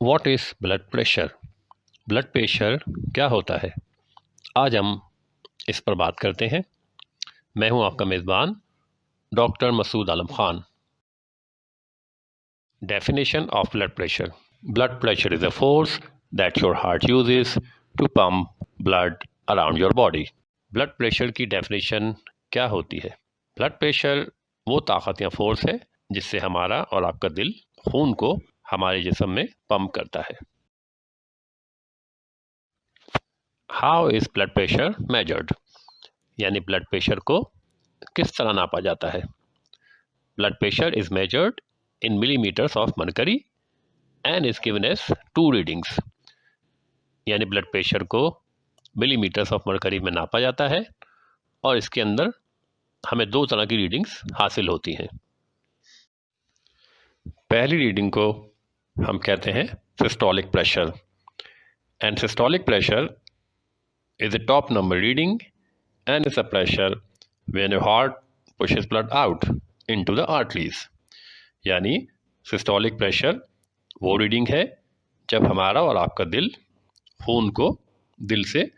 What is blood pressure? Blood pressure क्या होता है? आज हम इस पर बात करते हैं। मैं हूं आपका मेज़बान doctor Masood Alam Khan. Definition of blood pressure. Blood pressure is a force that your heart uses to pump blood around your body. Blood pressure की डेफिनेशन क्या होती है? ब्लड प्रेशर वो ताकत या फोर्स है जिससे हमारा और आपका दिल खून को हमारे जिस्म में पंप करता है। How is blood pressure measured? यानी ब्लड प्रेशर को किस तरह नापा जाता है? Blood pressure is measured in millimetres of mercury and is given as 2 readings. यानी ब्लड प्रेशर को मिलीमीटर्स ऑफ मरकरी में नापा जाता है और इसके अंदर हमें 2 तरह की रीडिंग्स हासिल होती हैं। पहली रीडिंग को हम कहते हैं systolic pressure, and systolic pressure is a top number reading and is a pressure when your heart pushes blood out into the arteries। यानी सिस्टोलिक प्रेशर वो रीडिंग है जब हमारा और आपका दिल खून को दिल से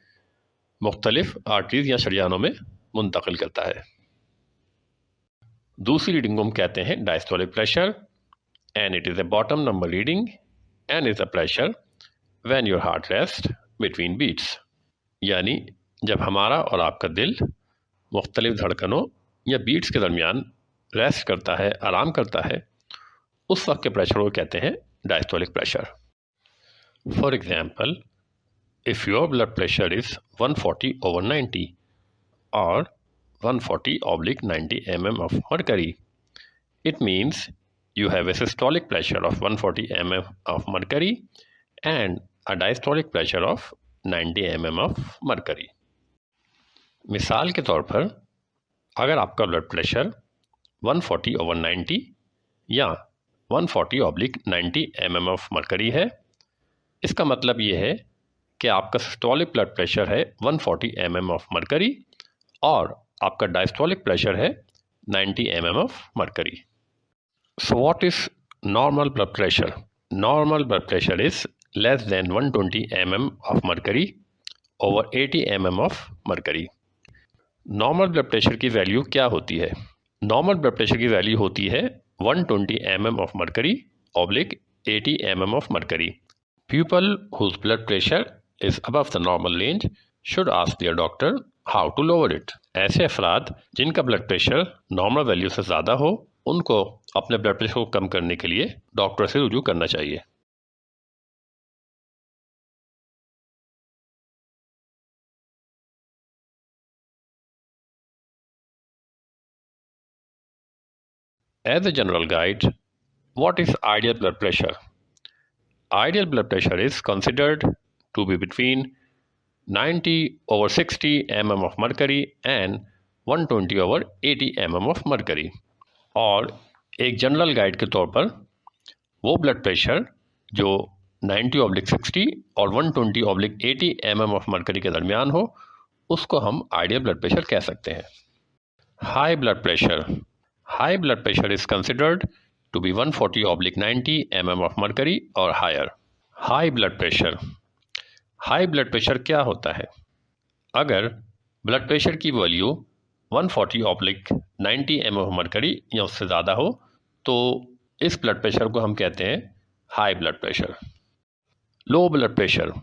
मुख्तलिफ आर्टरीज या शरियानों में मुंतकिल करता है। दूसरी रीडिंग को हम कहते हैं diastolic pressure and it is a bottom number reading and is a pressure when your heart rest between beats. यानी जब हमारा और आपका दिल मुख्तलिफ धड़कनों या बीट्स के दरमियान रेस्ट करता है, आराम करता है, उस वक्त के प्रेशर को कहते हैं diastolic pressure. For example, if your blood pressure is 140/90 और 140/90 mm of mercury, it means you have a systolic pressure of 140 mm of mercury and a diastolic pressure of 90 mm of mercury। मिसाल के तौर पर अगर आपका blood pressure 140/90 या 140/90 mm of mercury है, इसका मतलब ये है कि आपका सिस्टोलिक ब्लड प्रेशर है 140 mm of mercury और आपका डायस्टोलिक प्रेशर है 90 mm of mercury। So what is normal blood pressure? Normal blood pressure is less than 120 mm of mercury over 80 mm of mercury। Normal blood pressure की value क्या होती है? Normal blood pressure की value होती है 120 mm of mercury oblique 80 mm of mercury। People whose blood pressure is above the normal range should ask their doctor how to lower it। ऐसे अफराद जिनका ब्लड प्रेशर नॉर्मल वैल्यू से ज़्यादा हो, उनको अपने ब्लड प्रेशर को कम करने के लिए डॉक्टर से रुजू करना चाहिए। As a general guide, what is ideal blood pressure? Ideal blood pressure is considered to be between 90/60 mm of mercury and 120/80 mm of mercury। और एक जनरल गाइड के तौर पर वो ब्लड प्रेशर जो 90/60 और 120/80 mm of mercury के दरमियान हो, उसको हम आइडियल ब्लड प्रेशर कह सकते हैं। High blood pressure. High blood pressure is considered to be 140/90 mm of mercury और हायर। High blood pressure. High blood pressure क्या होता है? अगर ब्लड प्रेशर की वैल्यू 140/90 mm of mercury या उससे ज़्यादा हो तो इस ब्लड प्रेशर को हम कहते हैं high blood pressure. Low blood pressure.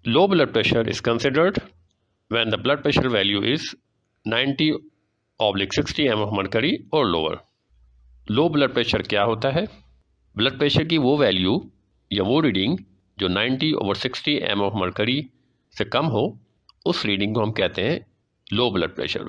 Low blood pressure is considered when the blood pressure value is 90/60 mm of mercury और लोअर। लो ब्लड प्रेशर क्या होता है? ब्लड प्रेशर की वो वैल्यू या वो रीडिंग जो 90/60 mm of mercury से कम हो, उस रीडिंग को हम कहते हैं लो ब्लड प्रेशर।